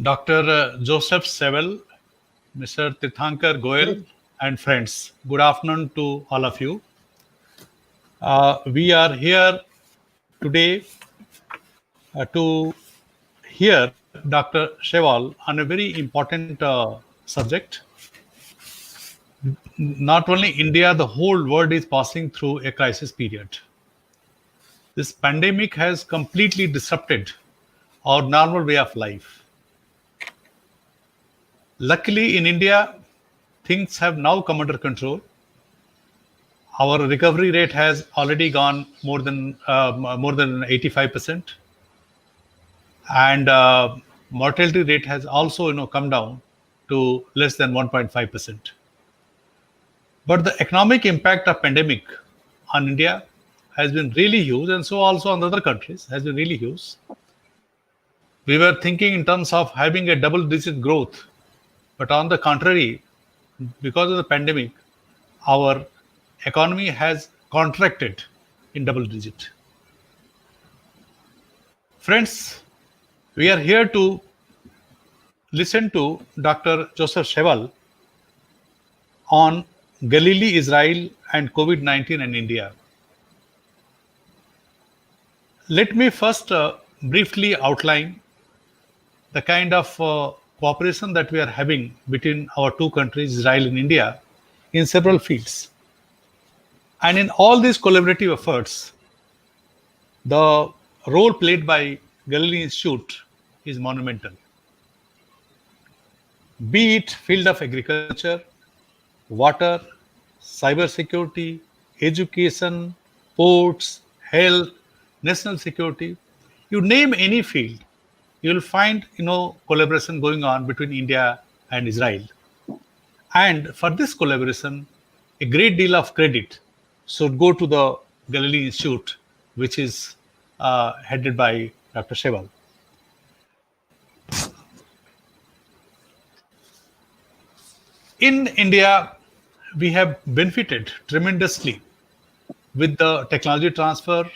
Dr. Joseph Shevel, Mr. Tirthankar Goyal, and friends. Good afternoon to all of you. We are here today to hear Dr. Sheval on a very important subject. Not only India, the whole world is passing through a crisis period. This pandemic has completely disrupted our normal way of life. Luckily, in India, things have now come under control. Our recovery rate has already gone more than 85%, and mortality rate has also come down to less than 1.5%. But the economic impact of pandemic on India has been really huge, and so also on other countries has been really huge. We were thinking in terms of having a double-digit growth, but on the contrary, because of the pandemic, our economy has contracted in double digit. Friends, we are here to listen to Dr. Joseph Sheval on Galilee, Israel, and COVID-19 in India. Let me first briefly outline the kind of cooperation that we are having between our two countries, Israel and India, in several fields. And in all these collaborative efforts, the role played by Galilee Institute is monumental. Be it field of agriculture, water, cybersecurity, education, ports, health, national security, you name any field, you will find collaboration going on between India and Israel. And for this collaboration, a great deal of credit should go to the Galilee Institute, which is headed by Dr. Sheval. In India, we have benefited tremendously with the technology transfer,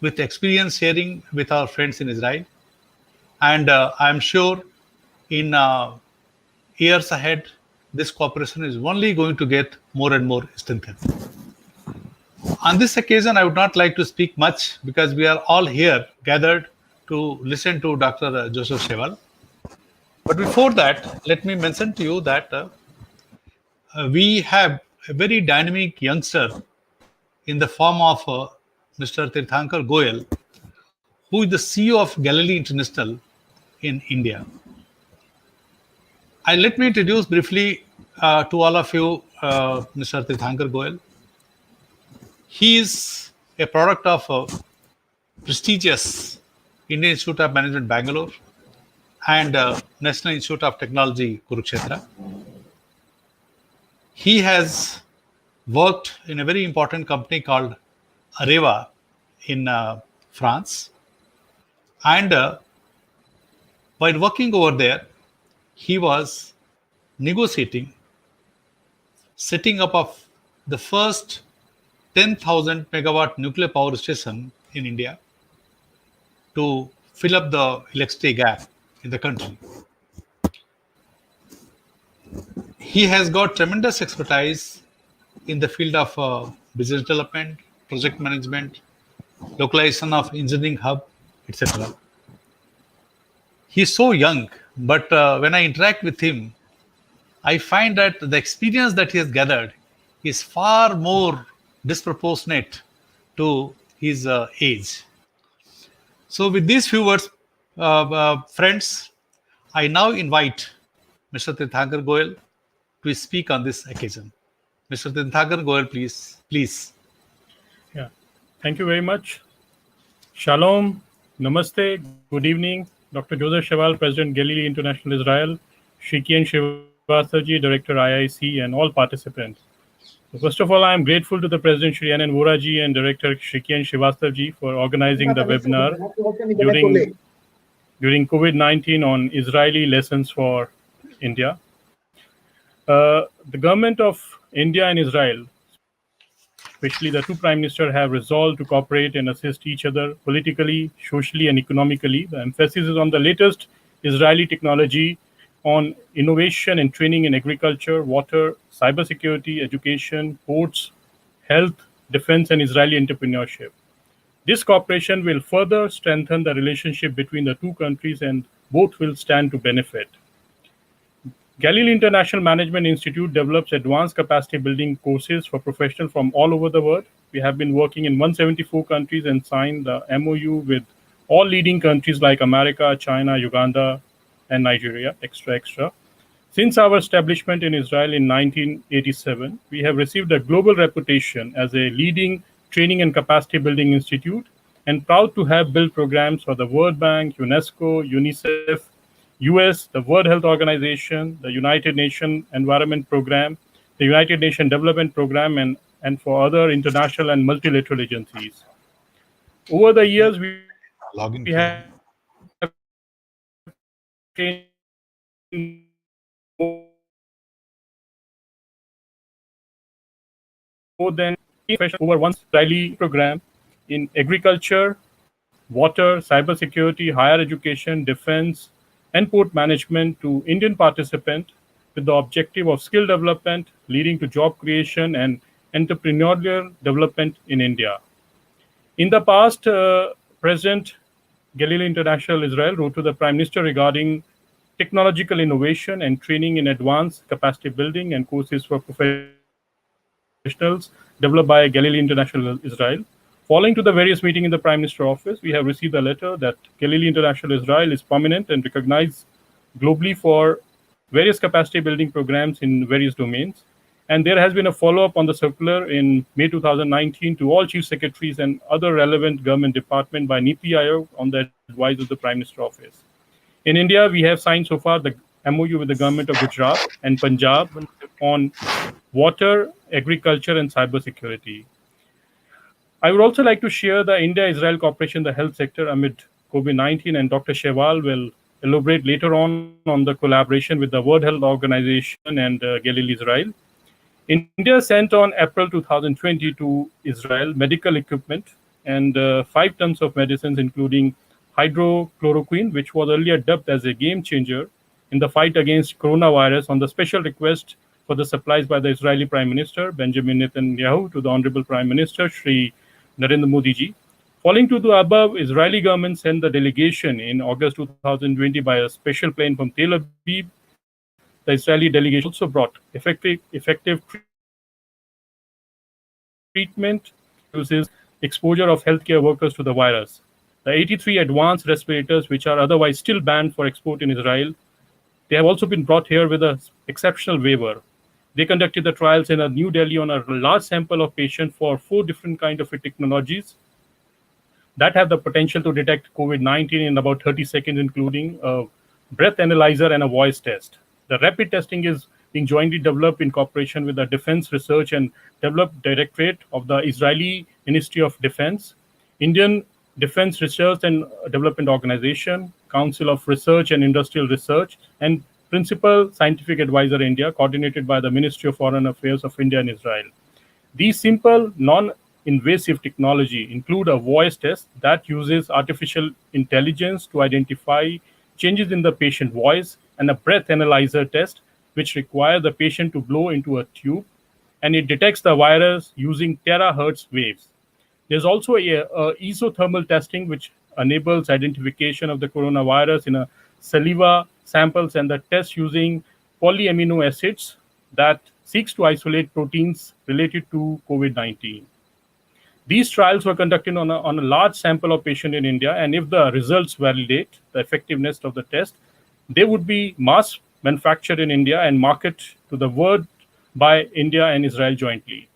with experience sharing with our friends in Israel. And I am sure in years ahead, this cooperation is only going to get more and more strengthened. On this occasion, I would not like to speak much because we are all here gathered to listen to Dr. Joseph Sheval. But before that, let me mention to you that we have a very dynamic youngster in the form of Mr. Tirthankar Goyal, who is the CEO of Galilee International in India. Let me introduce briefly to all of you Mr. Tirthankar Goyal. He is a product of prestigious Indian Institute of Management, Bangalore, and National Institute of Technology, Kurukshetra. He has worked in a very important company called Areva in France. And while working over there, he was negotiating setting up of the first 10,000 megawatt nuclear power station in India to fill up the electricity gap in the country. He has got tremendous expertise in the field of business development, project management, localization of engineering hub, etc. He's so young, but when I interact with him, I find that the experience that he has gathered is far more disproportionate to his age. So with these few words, friends, I now invite Mr. Tirthankar Goyal to speak on this occasion. Mr. Tirthankar Goyal, please. Yeah, thank you very much. Shalom, namaste, good evening. Dr. Joseph Sheval, President, Galilee International Israel, Shri Srivastavaji, Director, IIC, and all participants. So first of all, I am grateful to the President, Shri N.N. Voraji, and Director, Shri Srivastavaji, for organizing the webinar during COVID-19 on Israeli lessons for India. The government of India and Israel, especially the two prime ministers, have resolved to cooperate and assist each other politically, socially, and economically. The emphasis is on the latest Israeli technology on innovation and training in agriculture, water, cybersecurity, education, ports, health, defense, and Israeli entrepreneurship. This cooperation will further strengthen the relationship between the two countries and both will stand to benefit. Galilee International Management Institute develops advanced capacity building courses for professionals from all over the world. We have been working in 174 countries and signed the MOU with all leading countries like America, China, Uganda, and Nigeria, extra. Since our establishment in Israel in 1987, we have received a global reputation as a leading training and capacity building institute and proud to have built programs for the World Bank, UNESCO, UNICEF, US, the World Health Organization, the United Nations Environment Program, the United Nations Development Program, and for other international and multilateral agencies. Over the years, we have trained Login more किया है. than over one Israeli program in agriculture, water, cybersecurity, higher education, defense, and port management to Indian participants with the objective of skill development leading to job creation and entrepreneurial development in India. In the past, President Galilee International Israel wrote to the Prime Minister regarding technological innovation and training in advanced capacity building and courses for professionals developed by Galilee International Israel. Following to the various meetings in the Prime Minister office, we have received a letter that Galilee International Israel is prominent and recognized globally for various capacity building programs in various domains. And there has been a follow-up on the circular in May 2019 to all chief secretaries and other relevant government departments by NITI Aayog on the advice of the Prime Minister office. In India, we have signed so far the MOU with the government of Gujarat and Punjab on water, agriculture, and cybersecurity. I would also like to share the India-Israel cooperation in the health sector amid COVID-19, and Dr. Sheval will elaborate later on the collaboration with the World Health Organization and Galilee Israel. India sent on April 2020 to Israel medical equipment and 5 tons of medicines, including hydrochloroquine, which was earlier dubbed as a game changer in the fight against coronavirus, on the special request for the supplies by the Israeli Prime Minister Benjamin Netanyahu to the Honorable Prime Minister Shri Narendra Modi ji. Following to the above, Israeli government sent the delegation in August 2020 by a special plane from Tel Aviv. The Israeli delegation also brought effective treatment, reduces exposure of healthcare workers to the virus. The 83 advanced respirators, which are otherwise still banned for export in Israel, they have also been brought here with an exceptional waiver. They conducted the trials in New Delhi on a large sample of patients for 4 different kinds of technologies that have the potential to detect COVID-19 in about 30 seconds, including a breath analyzer and a voice test. The rapid testing is being jointly developed in cooperation with the Defense Research and Development Directorate of the Israeli Ministry of Defense, Indian Defense Research and Development Organization, Council of Research and Industrial Research, and Principal Scientific Advisor India, coordinated by the Ministry of Foreign Affairs of India and Israel. These simple, non-invasive technology include a voice test that uses artificial intelligence to identify changes in the patient voice, and a breath analyzer test, which requires the patient to blow into a tube, and it detects the virus using terahertz waves. There's also a isothermal testing, which enables identification of the coronavirus in a saliva samples, and the test using polyamino acids that seeks to isolate proteins related to COVID-19. These trials were conducted on a large sample of patients in India, and if the results validate the effectiveness of the test, they would be mass manufactured in India and marketed to the world by India and Israel jointly.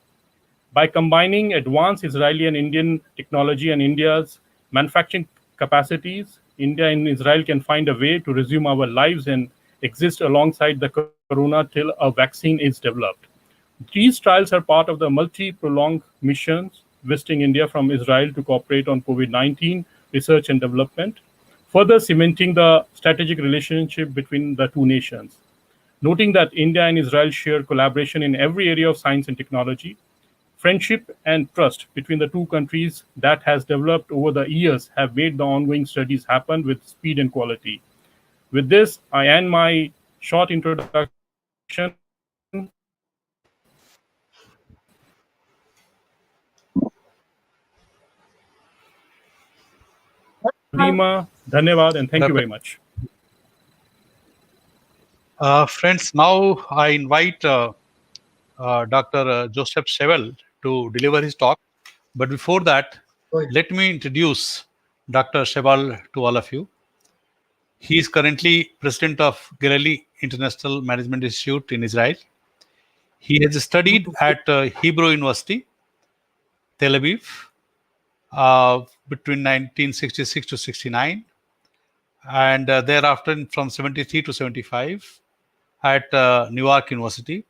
By combining advanced Israeli and Indian technology and India's manufacturing capacities, India and Israel can find a way to resume our lives and exist alongside the corona till a vaccine is developed. These trials are part of the multi-pronged missions visiting India from Israel to cooperate on COVID-19 research and development, further cementing the strategic relationship between the two nations. Noting that India and Israel share collaboration in every area of science and technology, friendship and trust between the two countries that has developed over the years have made the ongoing studies happen with speed and quality. With this, I end my short introduction. Dhanyavad and thank you very much. Friends, now I invite Dr. Joseph Shevel to deliver his talk. But before that, let me introduce Dr. Sheval to all of you. He is currently president of Galilee International Management Institute in Israel. He has studied at Hebrew University, Tel Aviv, between 1966 to 69, and thereafter from 73 to 75 at Newark University.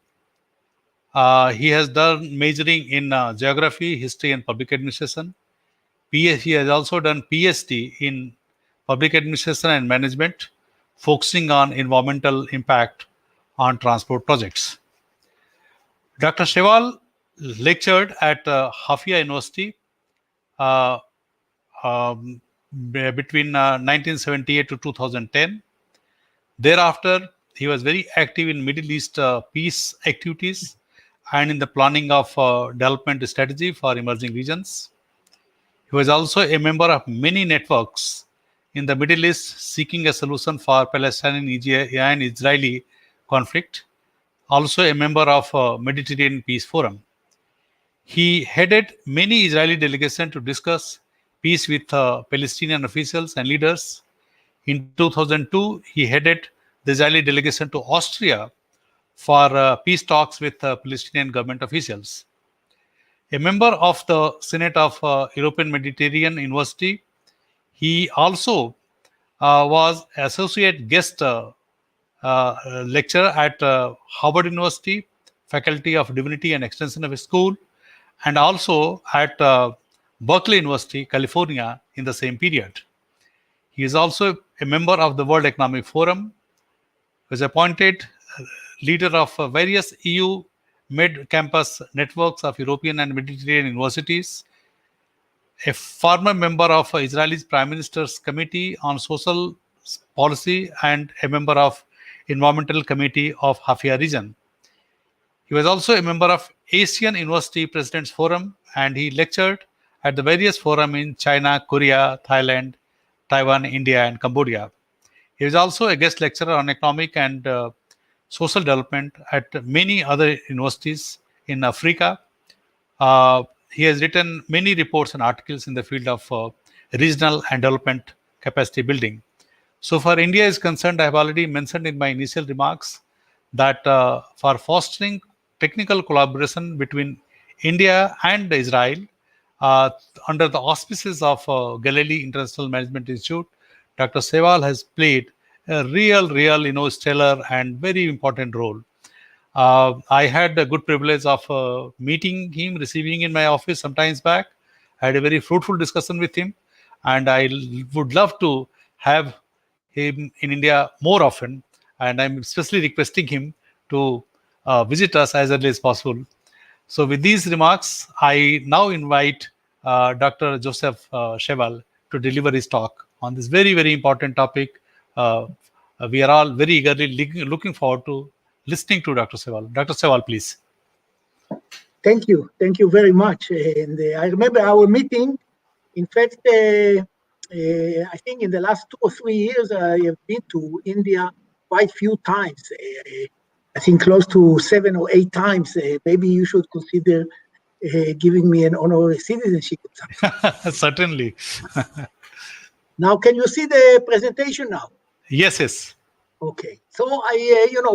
He has done majoring in geography, history, and public administration. He has also done PhD in public administration and management, focusing on environmental impact on transport projects. Dr. Sheval lectured at Hafia University uh, between 1978 to 2010. Thereafter, he was very active in Middle East peace activities and in the planning of development strategy for emerging regions. He was also a member of many networks in the Middle East seeking a solution for Palestinian and Israeli conflict, also a member of Mediterranean Peace Forum. He headed many Israeli delegations to discuss peace with Palestinian officials and leaders. In 2002, he headed the Israeli delegation to Austria for peace talks with Palestinian government officials. A member of the Senate of European Mediterranean University, he also was associate guest lecturer at Harvard University, Faculty of Divinity and Extension of a School, and also at Berkeley University, California, in the same period. He is also a member of the World Economic Forum, was appointed leader of various EU mid-campus networks of European and Mediterranean universities, a former member of Israel's Prime Minister's Committee on Social Policy, and a member of Environmental Committee of Hafia region. He was also a member of Asian University President's Forum, and he lectured at the various forums in China, Korea, Thailand, Taiwan, India, and Cambodia. He is also a guest lecturer on economic and social development at many other universities in Africa. He has written many reports and articles in the field of regional and development capacity building. So far India is concerned, I have already mentioned in my initial remarks that for fostering technical collaboration between India and Israel uh, under the auspices of Galilee International Management Institute, Dr. Sheval has played a real, stellar and very important role. I had a good privilege of meeting him, receiving in my office some times back. I had a very fruitful discussion with him, and would love to have him in India more often. And I'm especially requesting him to visit us as early as possible. So, with these remarks, I now invite Dr. Joseph Sheval to deliver his talk on this very important topic. We are all very eagerly looking forward to listening to Dr. Sheval. Dr. Sheval, please. Thank you very much. And I remember our meeting. In fact, I think in the last 2 or 3 years, I have been to India quite few times. I think close to 7 or 8 times. Maybe you should consider giving me an honorary citizenship. Certainly. Now, can you see the presentation now? Yes. Okay. So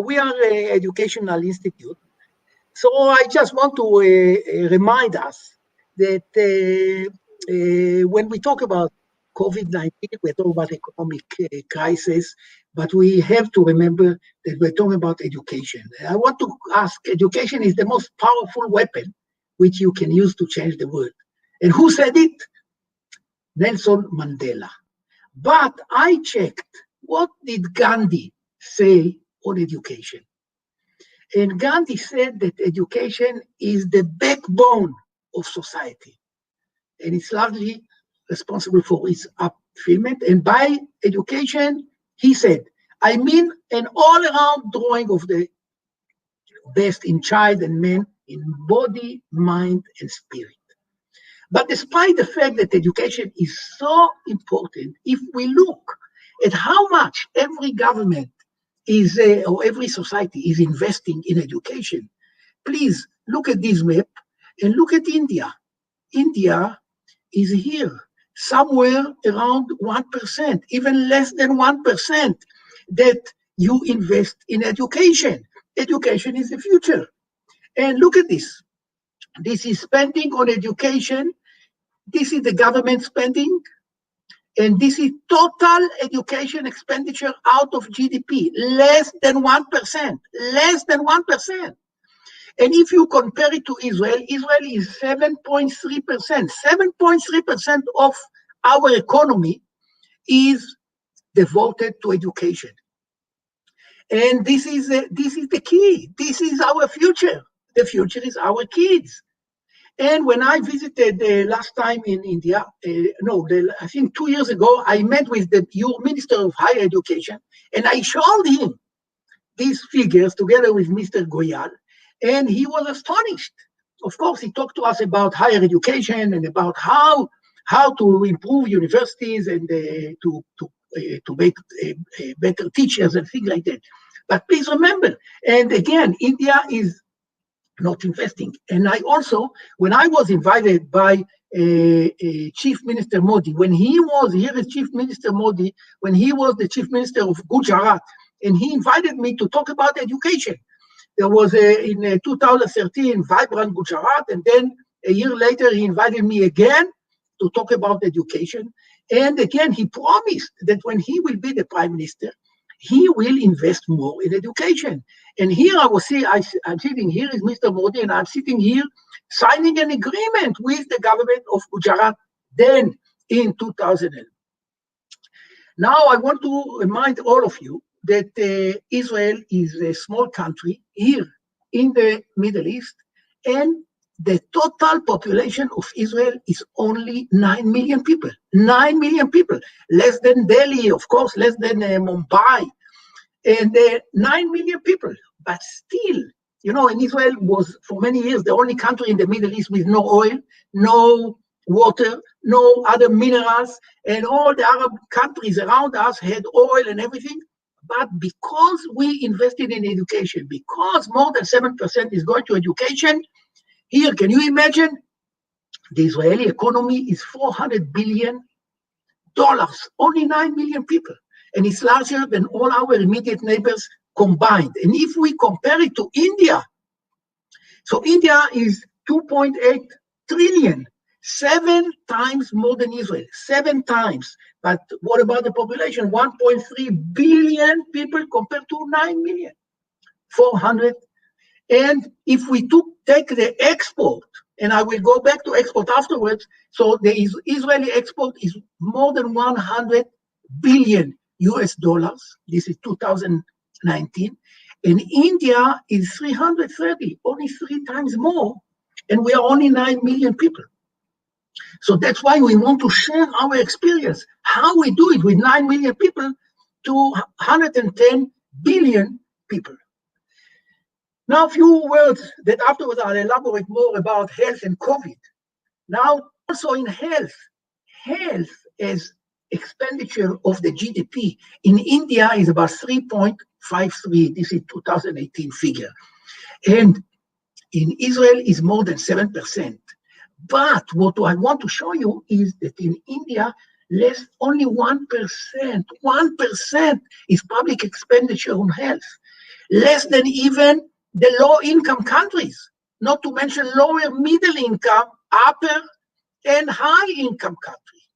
we are an educational institute. So I just want to remind us that when we talk about COVID-19, we're talking about economic crisis, but we have to remember that we're talking about education. I want to ask, education is the most powerful weapon which you can use to change the world. And who said it? Nelson Mandela. But I checked, what did Gandhi say on education? And Gandhi said that education is the backbone of society. And it's largely responsible for its fulfillment. And by education, he said, I mean an all-around drawing of the best in child and man in body, mind, and spirit. But despite the fact that education is so important, if we look at how much every government is, or every society is investing in education, please look at this map and look at India. India is here, somewhere around 1%, even less than 1%, that you invest in education. Education is the future. And look at this. This is spending on education. This is the government spending. And this is total education expenditure out of GDP, less than 1%, less than 1%. And if you compare it to Israel, Israel is 7.3%. 7.3% of our economy is devoted to education. And this is the key. This is our future. The future is our kids. And when I visited last time in India, I think 2 years ago, I met with your Minister of Higher Education, and I showed him these figures together with Mr. Goyal, and he was astonished. Of course, he talked to us about higher education and about how to improve universities and to make better teachers and things like that. But please remember, and again, India is not investing. And I also, when I was invited by Chief Minister Modi, when he was here as Chief Minister Modi, when he was the Chief Minister of Gujarat, and he invited me to talk about education. There was in 2013 Vibrant Gujarat, and then a year later he invited me again to talk about education. And again, he promised that when he will be the Prime Minister, he will invest more in education. And here I'm sitting here is Mr. Modi, and I'm sitting here signing an agreement with the government of Gujarat then in 2000. Now I want to remind all of you that Israel is a small country here in the Middle East, and the total population of Israel is only 9 million people. 9 million people, less than Delhi, of course, less than Mumbai, and 9 million people. But still, and Israel was for many years the only country in the Middle East with no oil, no water, no other minerals, and all the Arab countries around us had oil and everything. But because we invested in education, because more than 7% is going to education, here, can you imagine? The Israeli economy is $400 billion, only 9 million people. And it's larger than all our immediate neighbors combined. And if we compare it to India, so India is 2.8 trillion, 7 times more than Israel, 7 times. But what about the population? 1.3 billion people compared to 9 million, 400. And if we take the export, and I will go back to export afterwards, so the Israeli export is more than 100 billion US dollars. This is 2019. And India is 330, only 3 times more. And we are only 9 million people. So that's why we want to share our experience, how we do it with 9 million people to 110 billion people. Now, a few words that afterwards I'll elaborate more about health and COVID. Now, also in health as expenditure of the GDP in India is about 3.53. This is 2018 figure. And in Israel is more than 7%. But what I want to show you is that in India, only 1%, 1% is public expenditure on health. Less than even the low-income countries, not to mention lower middle income, upper and high-income countries.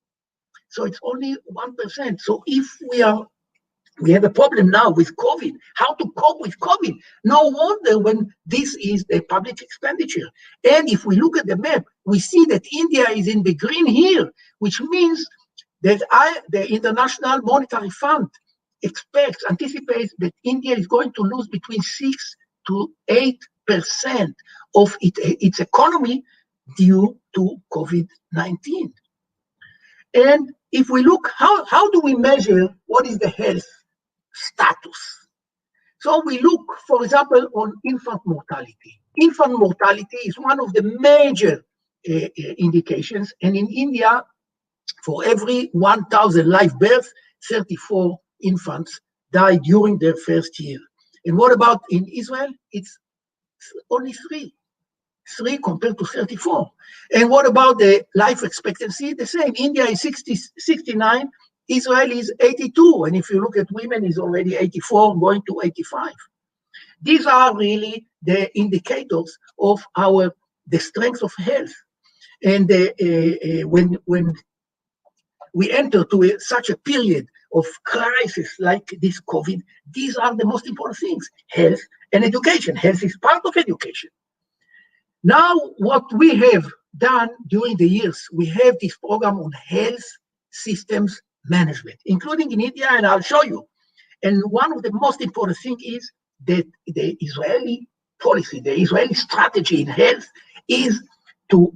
So it's only 1%. So if we have a problem now with COVID, how to cope with COVID? No wonder when this is the public expenditure. And if we look at the map, we see that India is in the green here, which means that the International Monetary Fund anticipates that India is going to lose between 6 to 8% of its economy due to COVID-19. And if we look, how do we measure what is the health status. So we look, for example, on infant mortality. Infant mortality is one of the major indications, and in India, for every 1,000 live births, 34 infants die during their first year. And what about in Israel? It's only 3 compared to 34. And what about the life expectancy? The same. India is 69, Israel is 82. And if you look at women, it's already 84, going to 85. These are really the indicators of the strength of health. And when we enter to such a period of crisis like this COVID, these are the most important things: health and education. Health is part of education. Now, what we have done during the years, we have this program on health systems management, including in India, and I'll show you. And one of the most important things is that the Israeli policy, the Israeli strategy in health is to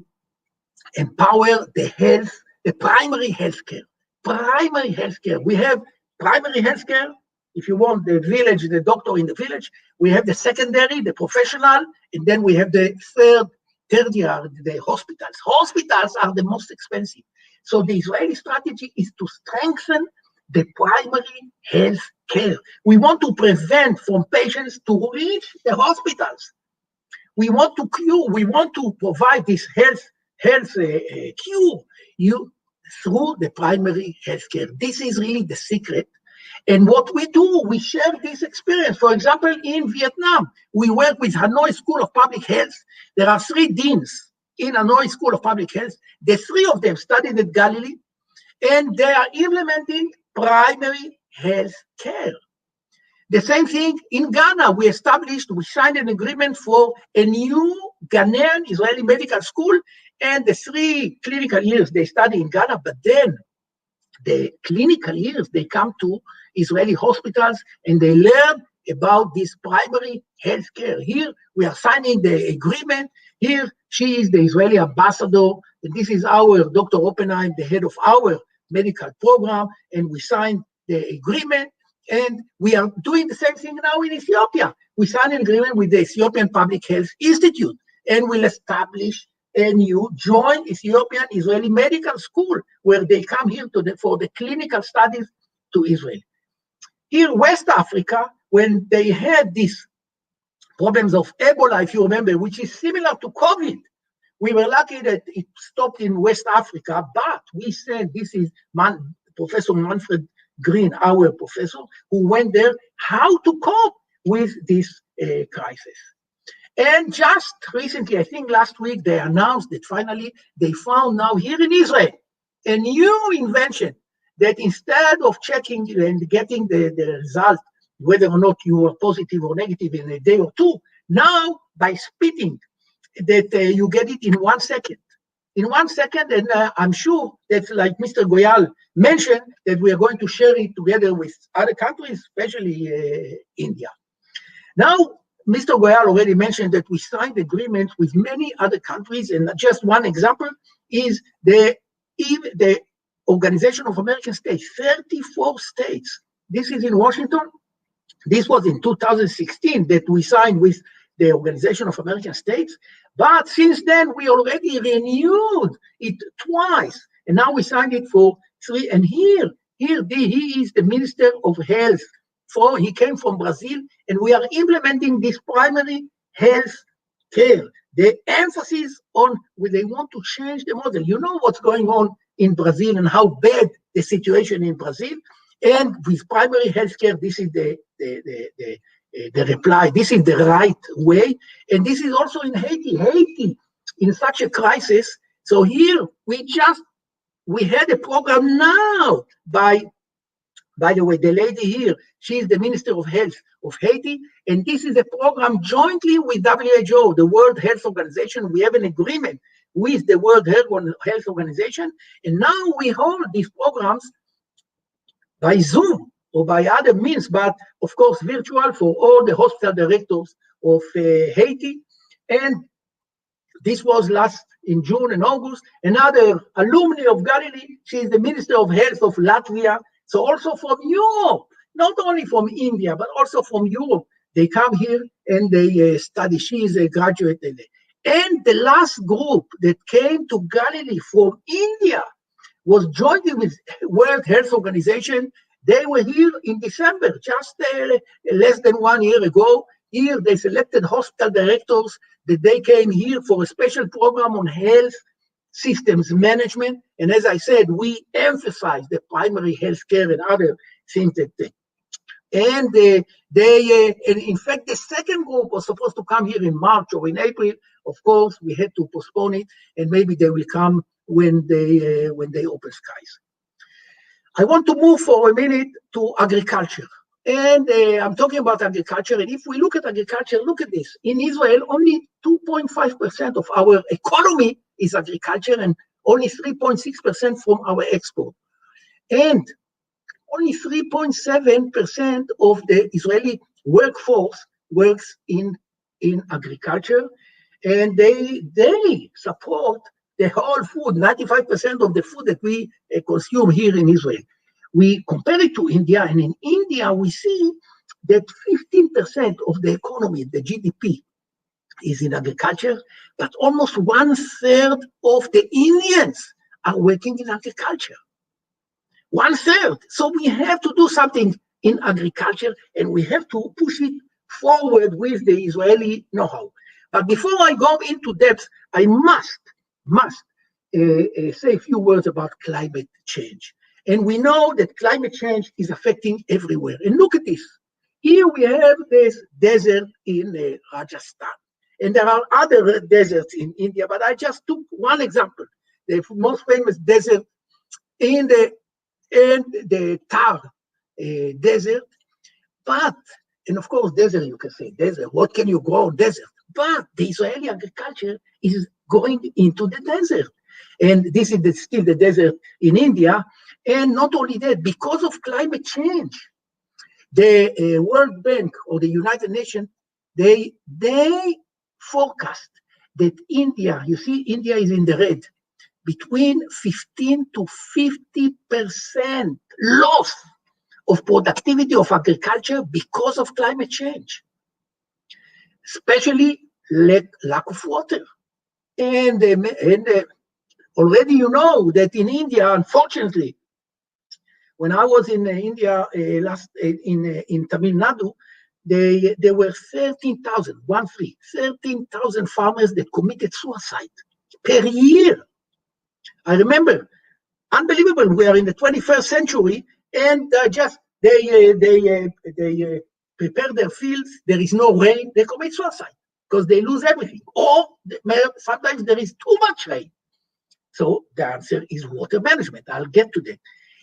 empower the primary healthcare. Primary healthcare. We have primary healthcare. If you want the village, the doctor in the village, we have the secondary, the professional, and then we have the third year, the hospitals. Hospitals are the most expensive. So the Israeli strategy is to strengthen the primary health care. We want to prevent from patients to reach the hospitals. We want to cure, we want to provide this health cure through the primary health care. This is really the secret. And what we do, we share this experience. For example, in Vietnam, we work with Hanoi School of Public Health. There are 3 deans in Hanoi School of Public Health. The 3 of them studied at Galilee, and they are implementing primary health care. The same thing in Ghana. We signed an agreement for a new Ghanaian Israeli medical school, and the 3 clinical years they study in Ghana, but then the clinical years, they come to Israeli hospitals and they learn about this primary health care. Here, we are signing the agreement. Here, she is the Israeli ambassador, and this is our Dr. Oppenheim, the head of our medical program, and we signed the agreement. And we are doing the same thing now in Ethiopia. We signed an agreement with the Ethiopian Public Health Institute, and we'll establish a new joint Ethiopian Israeli medical school where they come here for the clinical studies to Israel. Here, West Africa, when they had these problems of Ebola, if you remember, which is similar to COVID, we were lucky that it stopped in West Africa, but we said this is Professor Manfred Green, our professor, who went there, how to cope with this crisis. And just recently, I think last week, they announced that finally they found now here in Israel a new invention that instead of checking and getting the result, whether or not you are positive or negative in a day or 2, now by spitting, that you get it in 1 second. In 1 second, and I'm sure that, like Mr. Goyal mentioned, that we are going to share it together with other countries, especially India. Now, Mr. Goyal already mentioned that we signed agreements with many other countries, and just one example is the Organization of American States, 34 states. This is in Washington. This was in 2016 that we signed with the Organization of American States, but since then we already renewed it twice, and now we signed it for 3. And here he is the Minister of Health. He came from Brazil, and we are implementing this primary health care. The emphasis on where they want to change the model. You know what's going on in Brazil and how bad the situation in Brazil. And with primary health care, this is the reply. This is the right way. And this is also in Haiti. Haiti, in such a crisis. So here, we had a program now by the way, the lady here, she is the Minister of Health of Haiti, and this is a program jointly with WHO, the World Health Organization. We have an agreement with the World Health Organization, and now we hold these programs by Zoom or by other means, but of course virtual for all the hospital directors of Haiti. And this was last in June and August. Another alumni of Galilee, she is the Minister of Health of Latvia. So also from Europe, not only from India, but also from Europe. They come here and they study. She is a graduate. And the last group that came to Galilee from India was joining with World Health Organization. They were here in December, just less than 1 year ago. Here, they selected hospital directors that they came here for a special program on health systems management. And as I said, we emphasize the primary health care and other things that and in fact, the second group was supposed to come here in March or in April. Of course, we had to postpone it, and maybe they will come when they open skies. I want to move for a minute to agriculture. And I'm talking about agriculture. And if we look at agriculture, look at this. In Israel, only 2.5% of our economy is agriculture and only 3.6% from our export. And only 3.7% of the Israeli workforce works in agriculture. And they support the whole food, 95% of the food that we consume here in Israel. We compare it to India, and in India, we see that 15% of the economy, the GDP, is in agriculture, but almost 1/3 of the Indians are working in agriculture. 1/3. So we have to do something in agriculture, and we have to push it forward with the Israeli know-how. But before I go into depth, I must say a few words about climate change. And we know that climate change is affecting everywhere. And look at this. Here we have this desert in Rajasthan. And there are other deserts in India, but I just took one example. The most famous desert in the Thar desert. But, and of course, desert, you can say desert. What can you grow in desert? But the Israeli agriculture is going into the desert. And this is still the desert in India. And not only that, because of climate change, the World Bank or the United Nations, they forecast that India, you see, India is in the red, between 15 to 50% loss of productivity of agriculture because of climate change, especially lack of water. And already you know that in India, unfortunately, when I was in India in Tamil Nadu, there were 13,000 farmers that committed suicide per year. I remember, unbelievable. We are in the 21st century, and they prepare their fields. There is no rain. They commit suicide because they lose everything. Or sometimes there is too much rain. So the answer is water management. I'll get to that.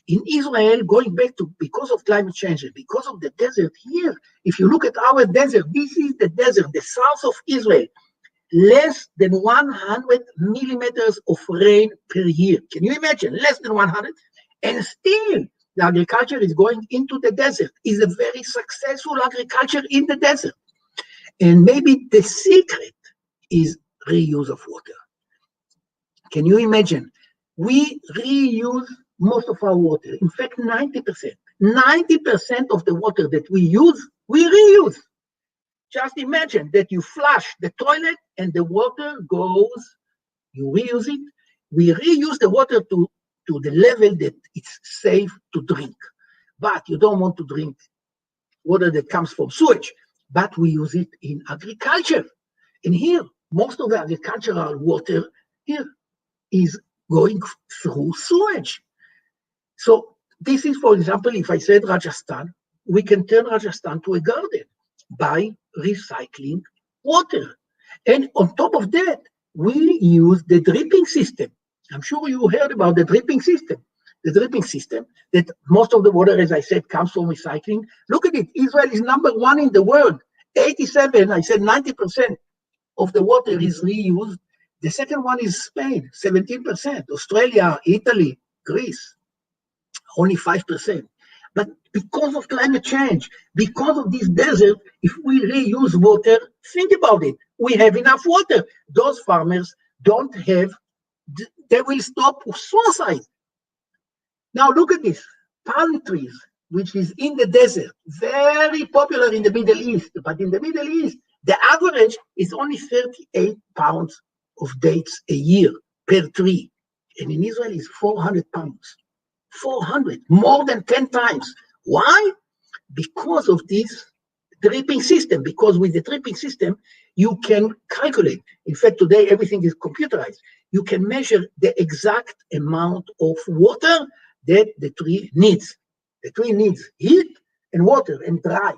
In Israel, going back to because of climate change, because of the desert here, if you look at our desert, this is the desert, the south of Israel, less than 100 millimeters of rain per year. Can you imagine? Less than 100. And still, the agriculture is going into the desert. It's a very successful agriculture in the desert. And maybe the secret is reuse of water. Can you imagine? We reuse most of our water. In fact, 90% of the water that we use, we reuse. Just imagine that you flush the toilet and the water goes, you reuse it. We reuse the water to the level that it's safe to drink. But you don't want to drink water that comes from sewage, but we use it in agriculture. And here, most of the agricultural water here is going through sewage. So this is, for example, if I said Rajasthan, we can turn Rajasthan to a garden by recycling water. And on top of that, we use the dripping system. I'm sure you heard about the dripping system. The dripping system, that most of the water, as I said, comes from recycling. Look at it. Israel is #1 in the world. 87, I said 90% of the water is reused. The second one is Spain, 17%. Australia, Italy, Greece, only 5%. But because of climate change, because of this desert, if we reuse water, think about it. We have enough water. Those farmers don't have, they will stop suicide. Now look at this, palm trees. which is in the desert, very popular in the Middle East. But in the Middle East, the average is only 38 pounds of dates a year per tree. And in Israel, it's 400 pounds. 400, more than 10 times. Why? Because of this dripping system. Because with the dripping system, you can calculate. In fact, today, everything is computerized. You can measure the exact amount of water that the tree needs. The tree needs heat and water and dry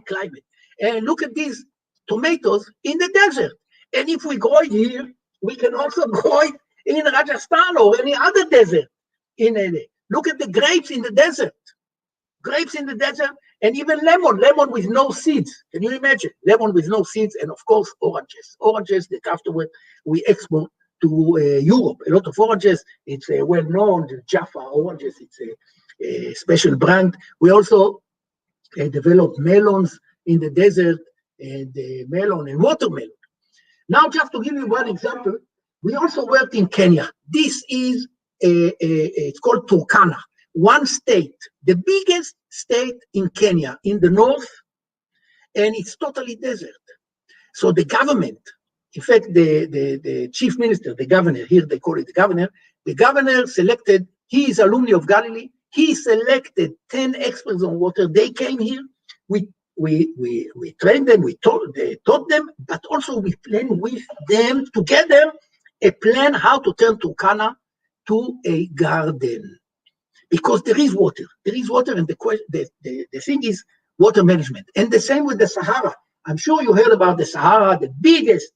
climate. And look at these tomatoes in the desert. And if we grow it here, we can also grow it in Rajasthan or any other desert. Look at the grapes in the desert. Grapes in the desert, and even lemon with no seeds. Can you imagine? Lemon with no seeds, and of course, oranges. Oranges that afterward we export to Europe. A lot of oranges. It's well known, the Jaffa oranges. It's a special brand. We also develop melons in the desert, and melon and watermelon. Now, just to give you one example, we also worked in Kenya. This is it's called Turkana, one state, the biggest state in Kenya, in the north, and it's totally desert. So the government, in fact, the chief minister, the governor, here they call it the governor selected, he is alumni of Galilee, he selected 10 experts on water. They came here, we trained them, we taught them, but also we planned with them together a plan how to turn Turkana to a garden. Because there is water, and the thing is water management. And the same with the Sahara. I'm sure you heard about the Sahara, the biggest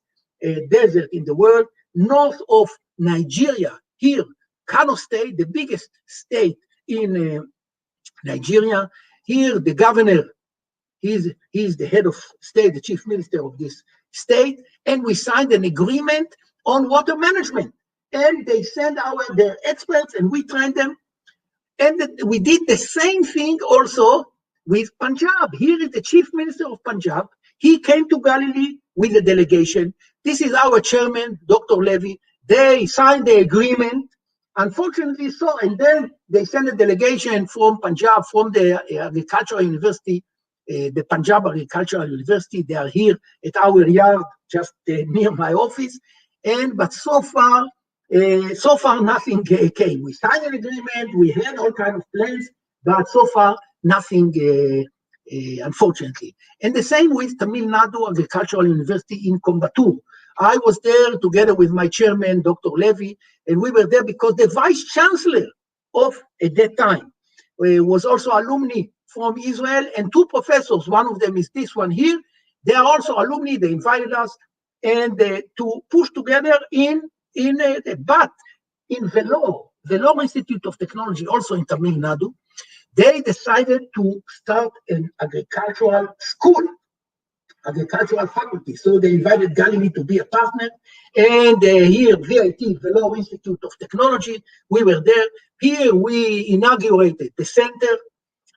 desert in the world, north of Nigeria. Here, Kano State, the biggest state in Nigeria. Here, the governor, he's the head of state, the chief minister of this state, and we signed an agreement on water management. And they send their experts, and we train them. And we did the same thing also with Punjab. Here is the chief minister of Punjab. He came to Galilee with a delegation. This is our chairman, Dr. Levy. They signed the agreement. Unfortunately, and then they sent a delegation from Punjab, from the Agricultural University, the Punjab Agricultural University. They are here at our yard, just near my office. But so far nothing came. We signed an agreement, we had all kinds of plans, but so far nothing, unfortunately. And the same with Tamil Nadu Agricultural University in Coimbatore. I was there together with my chairman, Dr. Levy, and we were there because the vice chancellor at that time was also alumni from Israel, and two professors, one of them is this one here. They are also alumni, they invited us and to push together but in Vellore Institute of Technology, also in Tamil Nadu, they decided to start an agricultural school, agricultural faculty. So they invited Galilee to be a partner. And here, VIT, Vellore Institute of Technology, we were there. Here we inaugurated the center,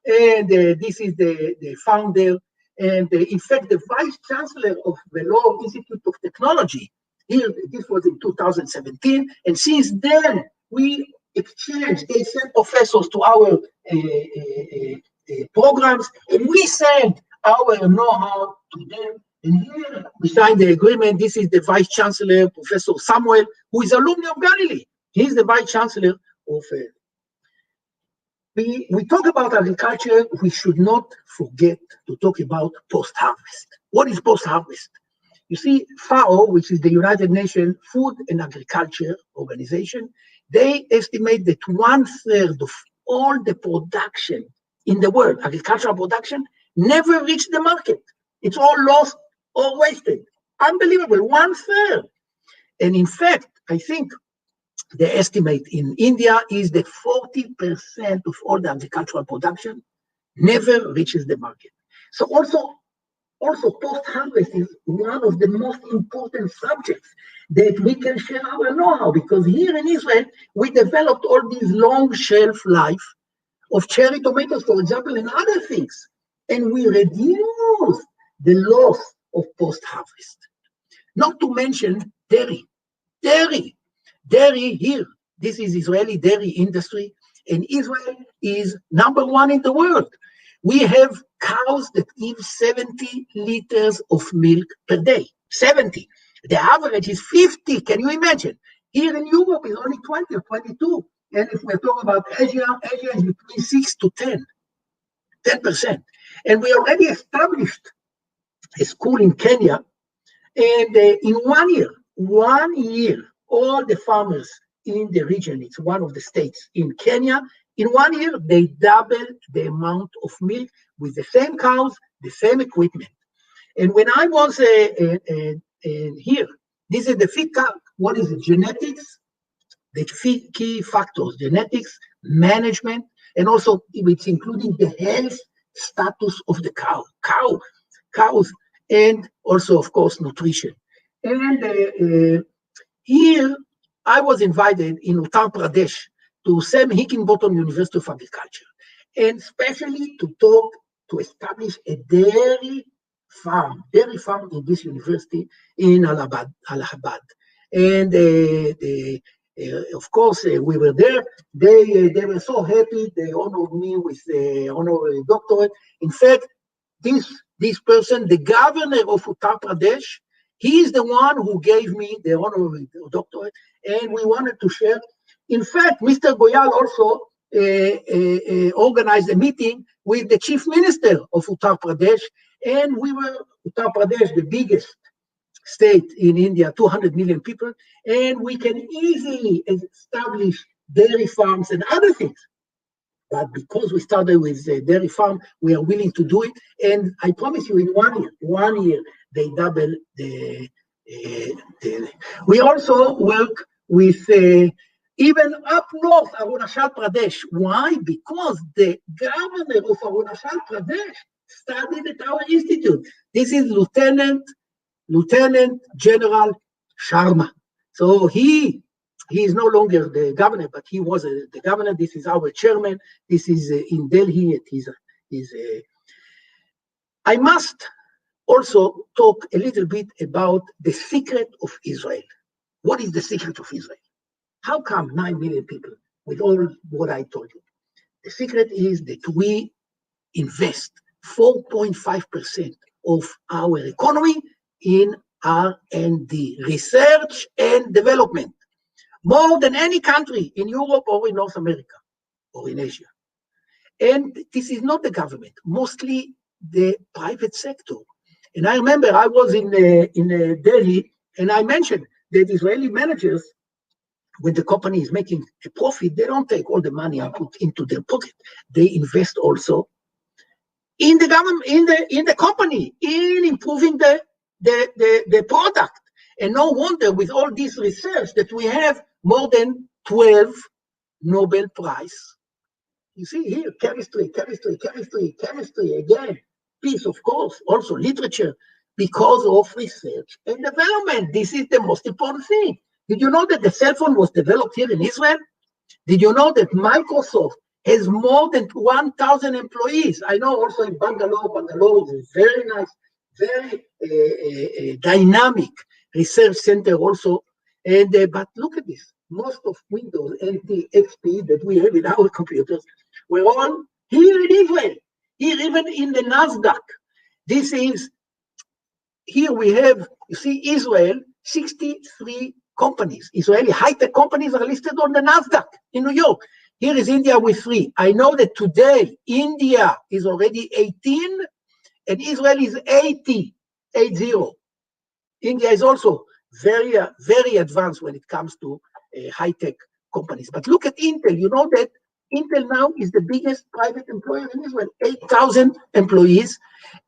and this is the founder. And in fact, the vice chancellor of Vellore Institute of Technology, here, this was in 2017, and since then we exchanged. They sent professors to our programs, and we sent our know-how to them. And here we signed the agreement. This is the vice chancellor, Professor Samuel, who is alumni of Galilee. He's the vice chancellor of. We talk about agriculture. We should not forget to talk about post-harvest. What is post-harvest? You see, FAO, which is the United Nations Food and Agriculture Organization, they estimate that 1/3 of all the production in the world, agricultural production, never reached the market. It's all lost or wasted. Unbelievable, 1/3. And in fact, I think the estimate in India is that 40% of all the agricultural production never reaches the market. So also, post-harvest is one of the most important subjects that we can share our know-how, because here in Israel, we developed all these long shelf life of cherry tomatoes, for example, and other things. And we reduced the loss of post-harvest. Not to mention dairy here. This is Israeli dairy industry. And Israel is #1 in the world. We have cows that give 70 liters of milk per day. 70. The average is 50. Can you imagine? Here in Europe is only 20 or 22. And if we're talking about Asia, Asia is between 6 to 10%. And we already established a school in Kenya. And in 1 year, all the farmers in the region, it's one of the states in Kenya, in 1 year, they double the amount of milk with the same cows, the same equipment. And when I was here, this is the feed cow. What is it? Genetics, the key factors, genetics, management, and also it's including the health status of the cows, and also, of course, nutrition. And here, I was invited in Uttar Pradesh to Sam Hickinbottom University of Agriculture, and especially to establish a dairy farm in this university in Allahabad. And of course, we were there. They were so happy. They honored me with the honorary doctorate. In fact, this person, the governor of Uttar Pradesh, he is the one who gave me the honorary doctorate, and we wanted to share. In fact, Mr. Goyal also organized a meeting with the chief minister of Uttar Pradesh, and Uttar Pradesh, the biggest state in India, 200 million people, and we can easily establish dairy farms and other things. But because we started with the dairy farm, we are willing to do it. And I promise you, in 1 year, they double the. We also work with even up north, Arunachal Pradesh. Why? Because the governor of Arunachal Pradesh studied at our institute. This is Lieutenant General Sharma. So he is no longer the governor, but he was the governor. This is our chairman. This is in Delhi. I must also talk a little bit about the secret of Israel. What is the secret of Israel? How come 9 million people with all what I told you? The secret is that we invest 4.5% of our economy in R&D, research and development, more than any country in Europe or in North America or in Asia. And this is not the government, mostly the private sector. And I remember I was in Delhi, and I mentioned that Israeli managers, when the company is making a profit, they don't take all the money and put into their pocket. They invest also in the government, in the company, in improving the product. And no wonder with all this research that we have more than 12 Nobel Prize. You see here, chemistry, again, peace, of course, also literature, because of research and development. This is the most important thing. Did you know that the cell phone was developed here in Israel? Did you know that Microsoft has more than 1,000 employees? I know also in Bangalore is a very nice, very dynamic research center also. And but look at this. Most of Windows, NT, XP that we have in our computers were all here in Israel. Here, even in the NASDAQ. This is, here we have, you see, Israel, 63 companies. Israeli high-tech companies are listed on the NASDAQ in New York. Here is India with 3. I know that today, India is already 18, and Israel is 80. India is also very, very advanced when it comes to high-tech companies. But look at Intel. You know that Intel now is the biggest private employer in Israel, 8,000 employees.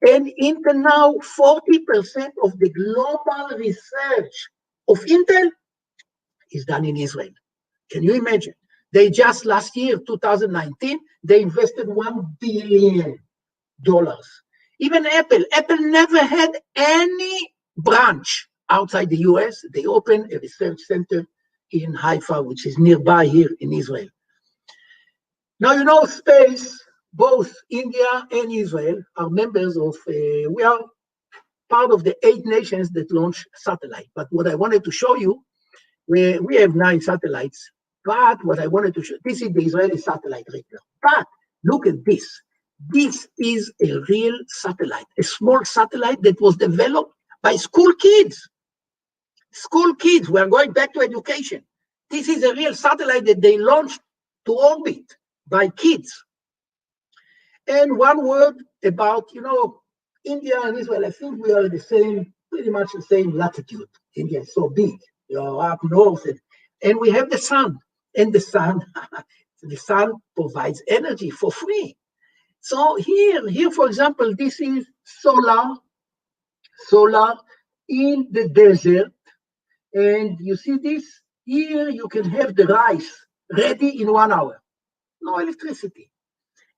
And Intel now, 40% of the global research of Intel is done in Israel. Can you imagine? They just last year, 2019, they invested $1 billion. Even Apple never had any branch outside the US. They opened a research center in Haifa, which is nearby here in Israel. Now, you know, space, both India and Israel are members of, we are part of the 8 nations that launch satellite. But what I wanted to show you, we have 9 satellites But what I wanted to show, this is the Israeli satellite right now. But look at this. This is a real satellite, a small satellite that was developed by school kids. School kids, we are going back to education. This is a real satellite that they launched to orbit by kids. And one word about, India and Israel, I think we are the same, pretty much the same latitude. India is so big, up north, and we have the sun. And the sun, the sun provides energy for free. So here, for example, this is solar in the desert. And you see this? Here you can have the rice ready in 1 hour. No electricity.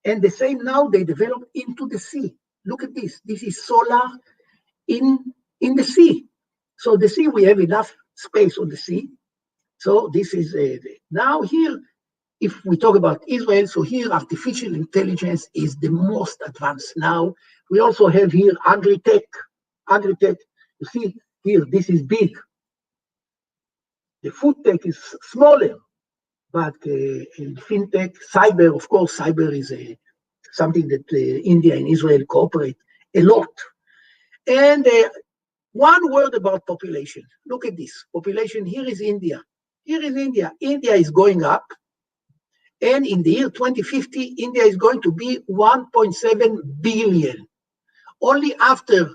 And the same now they develop into the sea. Look at this. This is solar in the sea. So the sea, we have enough space on the sea. So this is now here, if we talk about Israel, so here artificial intelligence is the most advanced now. We also have here agri-tech. You see here, this is big. The food tech is smaller, but in fintech, cyber, of course, cyber is something that India and Israel cooperate a lot. And one word about population. Look at this. Population, here is India. Here is India. India is going up. And in the year 2050, India is going to be 1.7 billion. Only after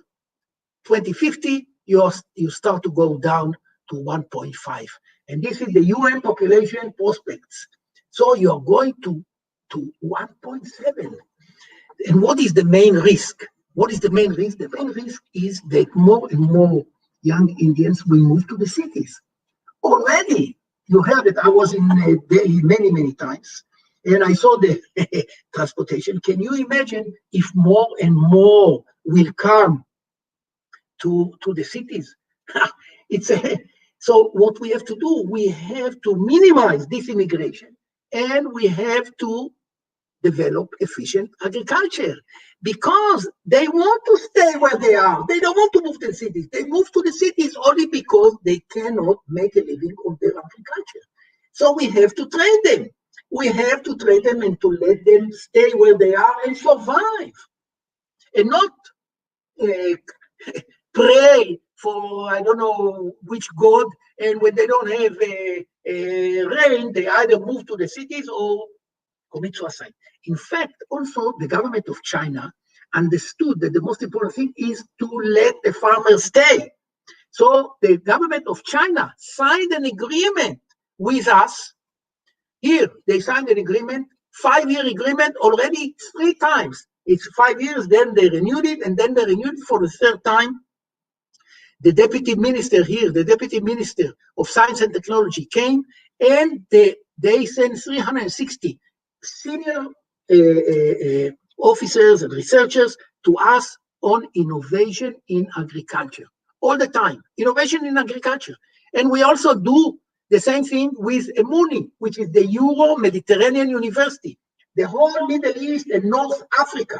2050, you start to go down to 1.5. And this is the UN population prospects. So you're going to 1.7. And what is the main risk? What is the main risk? The main risk is that more and more young Indians will move to the cities. Already, you heard it. I was in Delhi many, many times, and I saw the transportation. Can you imagine if more and more will come to the cities? So what we have to do, we have to minimize this immigration, and we have to develop efficient agriculture, because they want to stay where they are. They don't want to move to the cities. They move to the cities only because they cannot make a living on their agriculture. So we have to train them. We have to train them and to let them stay where they are and survive, and not pray for I don't know which god, and when they don't have rain, they either move to the cities or commit suicide. In fact, also the government of China understood that the most important thing is to let the farmers stay. So the government of China signed an agreement with us. Here, they signed an agreement, 5-year agreement already 3 times. It's 5 years, then they renewed it, and then they renewed it for the 3rd time. The deputy minister here, the deputy minister of science and technology came, and they sent 360 senior officers and researchers to us on innovation in agriculture. All the time, innovation in agriculture. And we also do the same thing with EMUNI, which is the Euro-Mediterranean University, the whole Middle East and North Africa.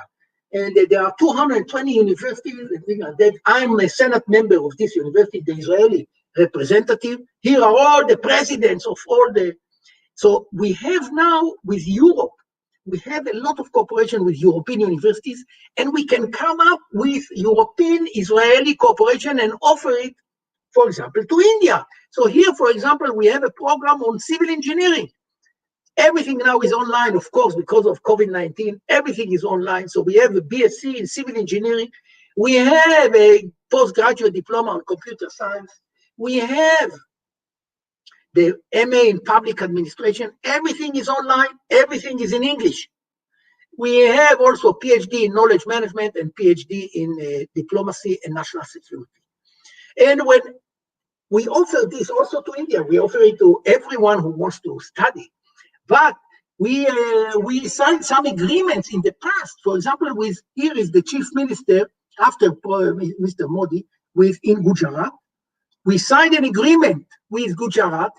And there are 220 universities and things like that. I'm a Senate member of this university, the Israeli representative. Here are all the presidents of all the... So we have now with Europe, we have a lot of cooperation with European universities, and we can come up with European-Israeli cooperation and offer it, for example, to India. So here, for example, we have a program on civil engineering. Everything now is online, of course, because of COVID-19. Everything is online. So we have a BSc in civil engineering. We have a postgraduate diploma on computer science. We have the MA in public administration. Everything is online. Everything is in English. We have also PhD in knowledge management and PhD in diplomacy and national security. And when we offer this also to India, we offer it to everyone who wants to study. But we signed some agreements in the past. For example, here is the chief minister after Mr. Modi in Gujarat. We signed an agreement with Gujarat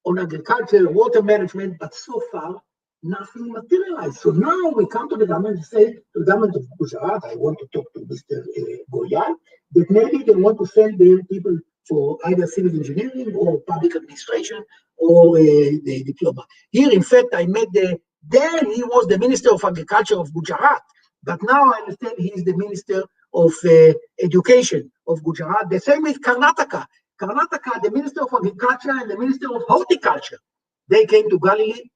on agriculture, water management, but so far nothing materialized. So now we come to the government and say to the government of Gujarat, I want to talk to Mr. Goyal, that maybe they want to send their people for either civil engineering or public administration or the diploma. Here, in fact, I met then he was the Minister of Agriculture of Gujarat, but now I understand he is the Minister of Education of Gujarat. The same with Karnataka. Karnataka, the Minister of Agriculture and the Minister of Horticulture, they came to Galilee.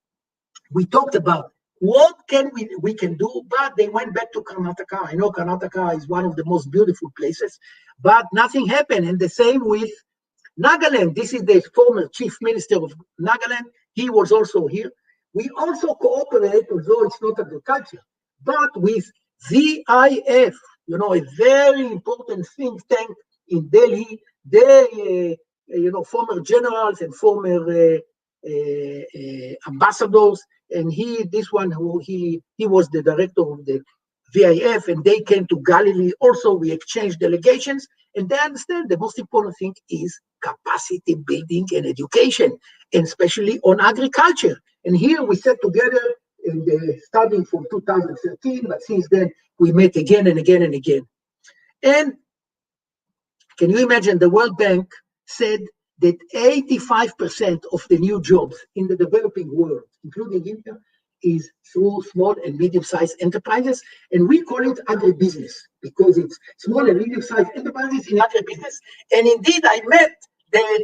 We talked about what can we can do, but they went back to Karnataka. I know Karnataka is one of the most beautiful places, but nothing happened. And the same with Nagaland. This is the former chief minister of Nagaland. He was also here. We also cooperate, although it's not agriculture, but with VIF, a very important think tank in Delhi. They, former generals and former ambassadors, and he was the director of the VIF, and they came to Galilee. Also, we exchanged delegations, and they understand the most important thing is capacity building and education, and especially on agriculture. And here we sat together, starting from 2013, but since then we met again and again and again. And can you imagine, the World Bank said that 85% of the new jobs in the developing world, including India, is through small and medium-sized enterprises, and we call it agribusiness because it's small and medium-sized enterprises in agribusiness. And indeed, I met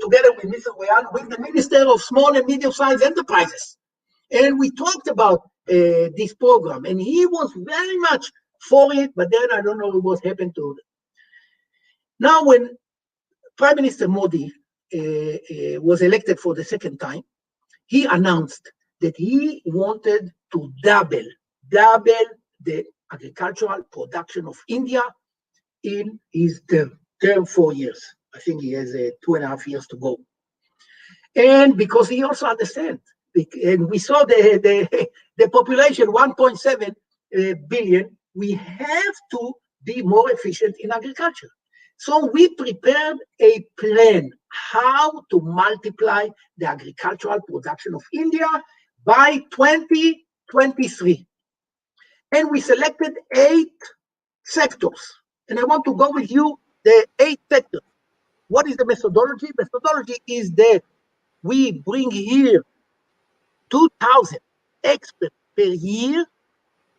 together with Mr. Goyal, with the Minister of Small and Medium-Sized Enterprises, and we talked about this program, and he was very much for it, but then I don't know what happened to it. Now, when Prime Minister Modi was elected for the second time, he announced that he wanted to double the agricultural production of India in his term 4 years. I think he has 2.5 years to go. And because he also understands, and we saw the population, 1.7 billion, we have to be more efficient in agriculture. So we prepared a plan how to multiply the agricultural production of India by 2023. And we selected 8 sectors. And I want to go with you the 8 sectors. What is the methodology? Methodology is that we bring here 2,000 experts per year,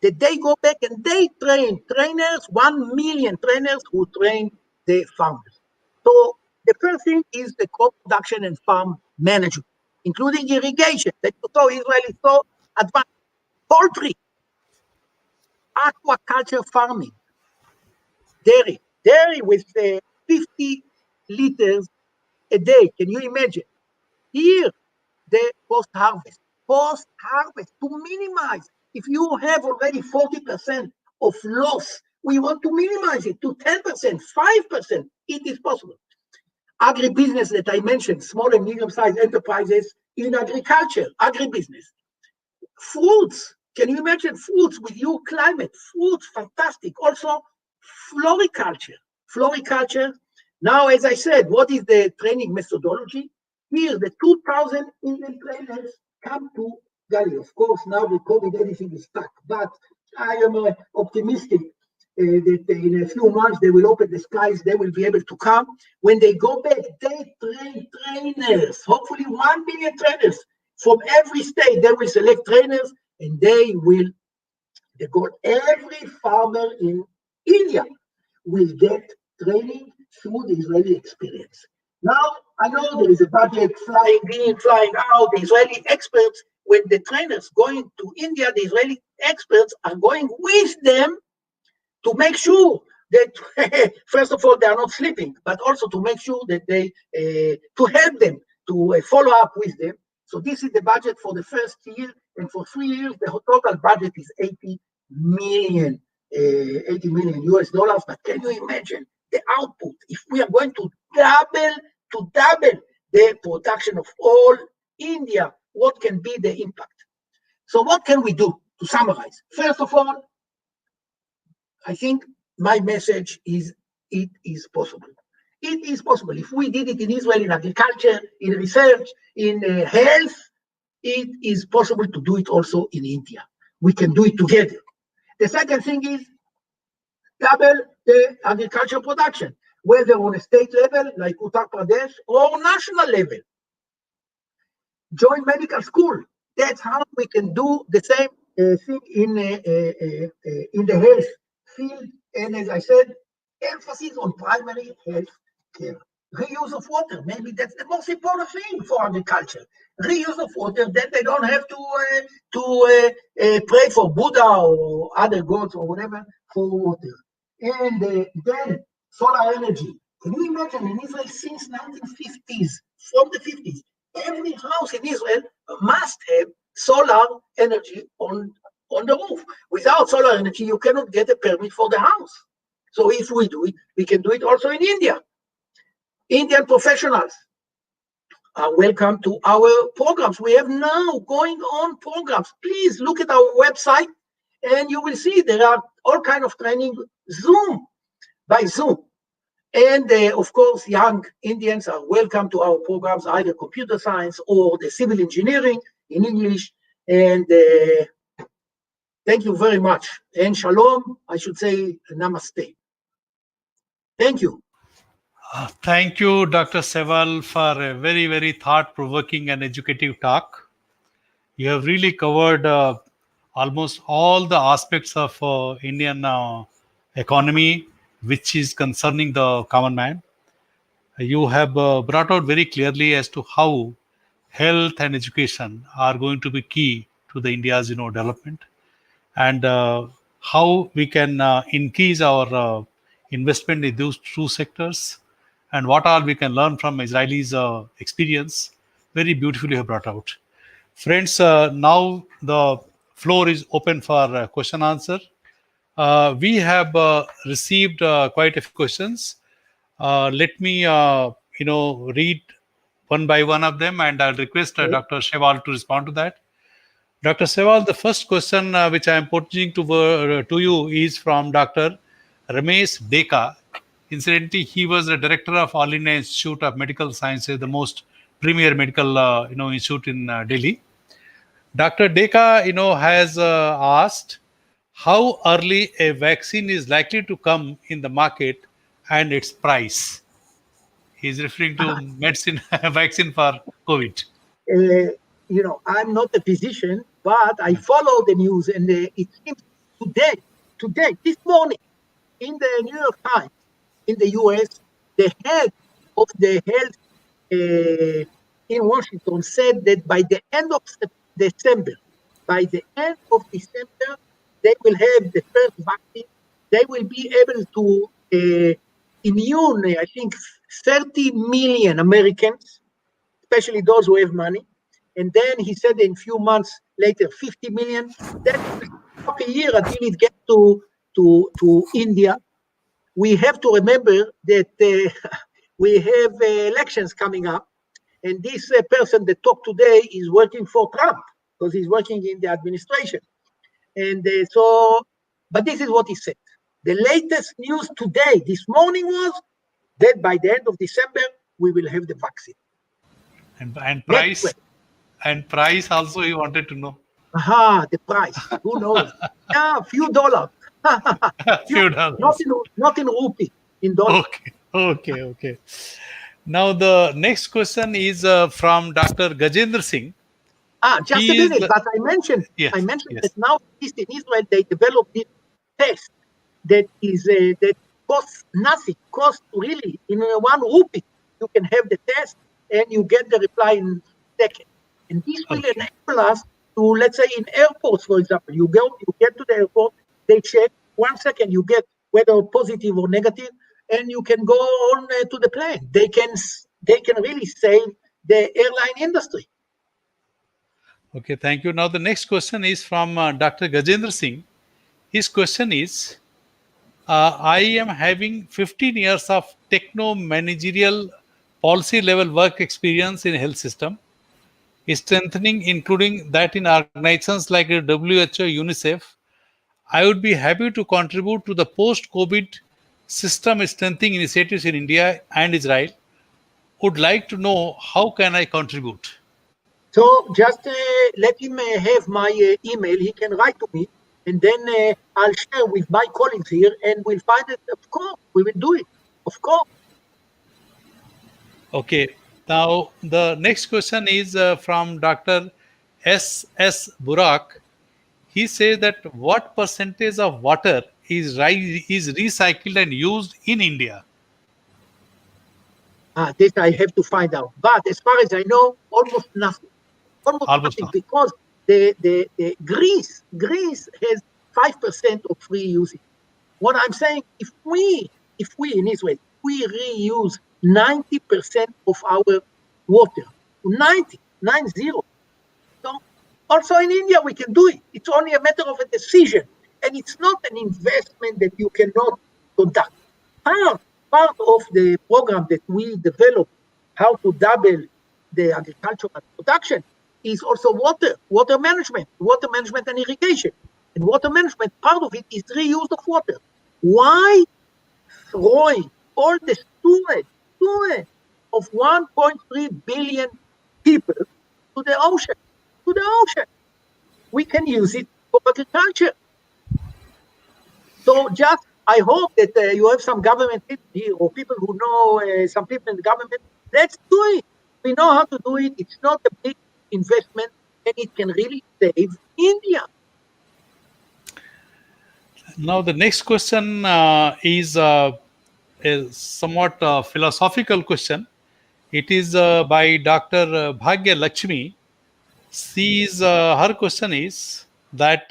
that they go back and they train trainers, 1 million trainers who train the farmers. So the first thing is the crop production and farm management, including irrigation, that you saw Israel is so advanced, poultry, aquaculture farming, dairy with 50 liters a day. Can you imagine? Here, the post-harvest to minimize. If you have already 40% of loss, we want to minimize it to 10%, 5%. It is possible. Agribusiness that I mentioned, small and medium-sized enterprises in agriculture, agribusiness. Fruits, can you imagine fruits with your climate? Fruits, fantastic. Also, floriculture. Now, as I said, what is the training methodology? Here, the 2,000 Indian trainers come to Galilee. Of course, now with COVID, everything is stuck. But I am optimistic that in a few months they will open the skies. They will be able to come. When they go back, they train trainers. Hopefully, 1 million trainers from every state. They will select trainers, and they got every farmer in India will get training through the Israeli experience. Now, I know there is a budget flying in, flying out. The Israeli experts, when the trainers going to India, the Israeli experts are going with them to make sure that, first of all, they are not sleeping, but also to make sure that to help them, to follow up with them. So this is the budget for the first year, and for 3 years, the total budget is 80 million US dollars. But can you imagine the output if we are going to double the production of all India? What can be the impact? So what can we do to summarize? First of all, I think my message is it is possible. It is possible. If we did it in Israel, in agriculture, in research, in health, it is possible to do it also in India. We can do it together. The second thing is double the agricultural production. whether on a state level like Uttar Pradesh or national level. Join medical school. That's how we can do the same thing in the health field. And as I said, emphasis on primary health care. Reuse of water, maybe that's the most important thing for agriculture. Reuse of water, then they don't have to pray for Buddha or other gods or whatever for water. And then solar energy. Can you imagine in Israel since 1950s, from the 50s, every house in Israel must have solar energy on the roof. Without solar energy, you cannot get a permit for the house. So if we do it, we can do it also in India. Indian professionals are welcome to our programs. We have now going on programs. Please look at our website and you will see there are all kinds of training by Zoom. And of course, young Indians are welcome to our programs, either computer science or the civil engineering in English. And thank you very much. And shalom, I should say namaste. Thank you. Thank you, Dr. Sheval, for a very, very thought-provoking and educative talk. You have really covered almost all the aspects of Indian economy, which is concerning the common man. You have brought out very clearly as to how health and education are going to be key to the India's development, and how we can increase our investment in those two sectors, and what all we can learn from Israeli's experience. Very beautifully you have brought out. Friends, now the floor is open for question answer. We have received quite a few questions. Let me read one by one of them, and I'll request Dr. Sheval to respond to that. Dr. Sheval, the first question which I am putting to you is from Dr. Ramesh Deka. Incidentally, he was the director of All India Institute of Medical Sciences, the most premier medical institute in Delhi. Dr. Deka, has asked how early a vaccine is likely to come in the market and its price. He's referring to medicine vaccine for COVID. I'm not a physician, but I follow the news, and it seems today, this morning, in the New York Times, in the US, the head of the health in Washington said that by the end of December, they will have the first vaccine. They will be able to immune, I think, 30 million Americans, especially those who have money. And then he said in a few months later, 50 million. Then it will take a year until it gets to India. We have to remember that we have elections coming up. And this person that talked today is working for Trump because he's working in the administration. And but this is what he said. The latest news today, this morning, was that by the end of December, we will have the vaccine. And price? And price also he wanted to know. The price. Who knows? Yeah, a few dollars. Few dollars. Not in rupee, in dollars. Okay. Now the next question is from Dr. Gajendra Singh. Just a minute, but I mentioned that now in Israel they developed this test that costs nothing, costs really in 1 rupee. You can have the test and you get the reply in seconds. And this will enable us to, let's say, in airports, for example, you get to the airport, they check 1 second, you get whether positive or negative, and you can go on to the plane. They can really save the airline industry. Okay, thank you. Now the next question is from Dr. Gajendra Singh. His question is, I am having 15 years of techno-managerial policy level work experience in health system, strengthening, including that in organizations like WHO, UNICEF. I would be happy to contribute to the post-COVID system strengthening initiatives in India and Israel. Would like to know how can I contribute? So just let him have my email. He can write to me, and then I'll share with my colleagues here, and we'll find it. Of course, we will do it. Of course. Okay. Now, the next question is from Dr. S. Burak. He says that what percentage of water is recycled and used in India? This I have to find out. But as far as I know, almost nothing. Almost Almost nothing not. because the Greece has 5% of free usage. What I'm saying, if we in Israel, we reuse 90% of our water, 90. So also in India, we can do it. It's only a matter of a decision. And it's not an investment that you cannot conduct. Part of the program that we developed, how to double the agricultural production, is also water management and irrigation. And water management, part of it is reuse of water. Why throwing all the sewage of 1.3 billion people to the ocean? We can use it for agriculture. So just, I hope that you have some government people here or people who know some people in the government. Let's do it. We know how to do it. It's not a big investment and it can really save India. Now, the next question is a somewhat philosophical question. It is by Dr. Bhagya Lakshmi. Her question is that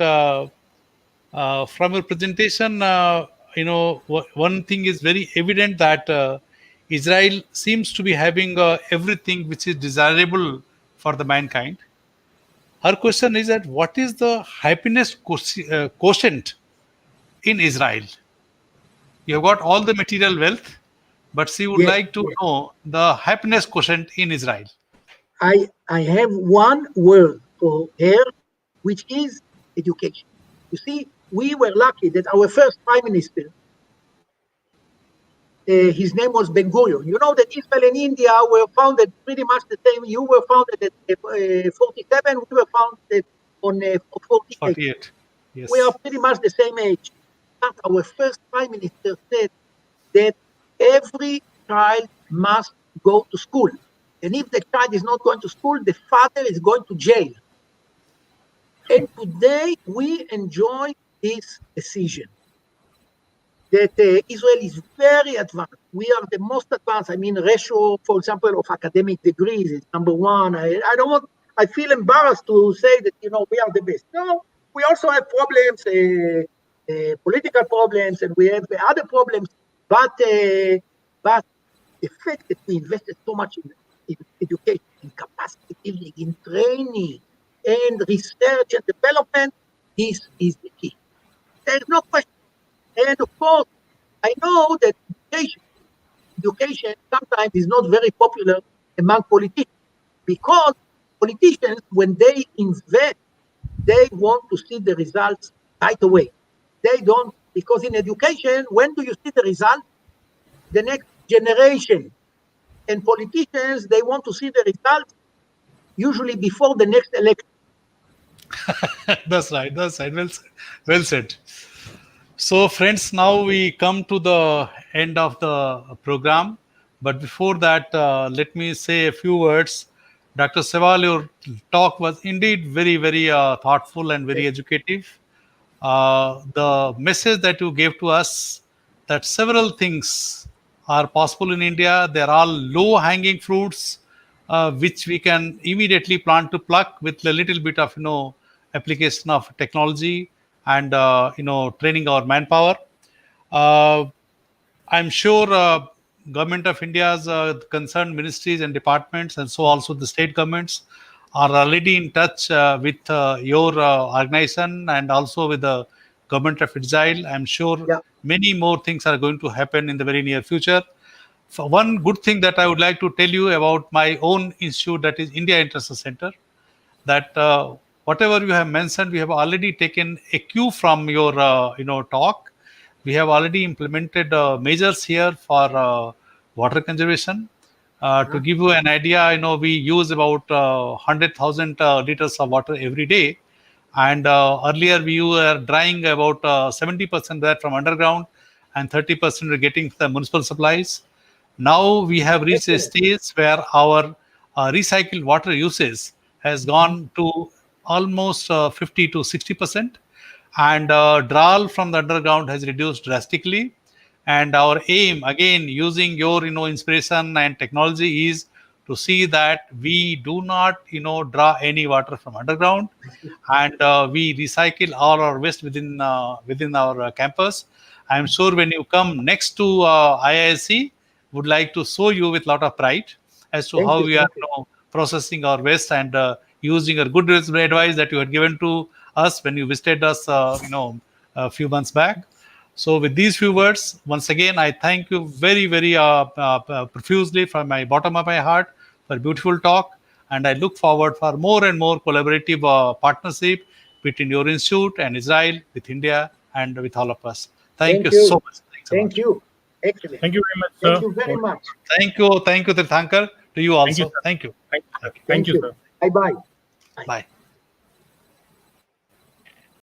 from your presentation, one thing is very evident that Israel seems to be having everything which is desirable for the mankind. Her question is that what is the happiness quotient in Israel? You have got all the material wealth, but she would Yes, like to yes. know the happiness quotient in Israel. I have one word for her, which is education. You see, we were lucky that our first prime minister, his name was Ben Gurion. You know that Israel and India were founded pretty much the same. You were founded at 47, we were founded on 48. 48. Yes. We are pretty much the same age. But our first prime minister said that every child must go to school. And if the child is not going to school, the father is going to jail. And today we enjoy this decision that Israel is very advanced. We are the most advanced. I mean, ratio, for example, of academic degrees is number one. I feel embarrassed to say that, we are the best. No, we also have problems, political problems, and we have other problems. But the fact that we invested so much in education, in capacity building, in training, and research and development, this is the key. There's no question. And of course, I know that education sometimes is not very popular among politicians because politicians, when they invest, they want to see the results right away. They don't, because in education, when do you see the result? The next generation. And politicians, they want to see the results usually before the next election. That's right. Well said. Well said. So, friends, now we come to the end of the program. But before that, let me say a few words. Dr. Sheval, your talk was indeed very, very thoughtful and very educative. The message that you gave to us that several things are possible in India. They're all low-hanging fruits, which we can immediately plant to pluck with a little bit of application of technology and training our manpower. Uh, I'm sure government of India's concerned ministries and departments, and so also the state governments, are already in touch with your organization and also with the government of Israel. I'm sure Yeah. many more things are going to happen in the very near future. So one good thing that I would like to tell you about my own institute, that is India Interest Center, that whatever you have mentioned, we have already taken a cue from your talk. We have already implemented measures here for water conservation. To give you an idea, we use about 100,000 liters of water every day, and earlier we were drying about 70% that from underground, and 30% we're getting the municipal supplies. Now we have reached a stage where our recycled water usage has gone to almost 50 to 60%, and drawal from the underground has reduced drastically. And our aim, again, using your inspiration and technology, is to see that we do not draw any water from underground, and we recycle all our waste within our campus. I'm sure when you come next to IISc, would like to show you with a lot of pride as to how we are processing our waste, and using a good advice that you had given to us when you visited us a few months back. So with these few words, once again, I thank you very, very profusely from my bottom of my heart for a beautiful talk. And I look forward for more and more collaborative partnership between your institute and Israel, with India, and with all of us. Thank you so much. Thank you. Excellent. Thank you very much, sir. Thank you very much. Thank you, Tirthankar. To you also. Thank you. Thank you, sir. Bye-bye. Bye.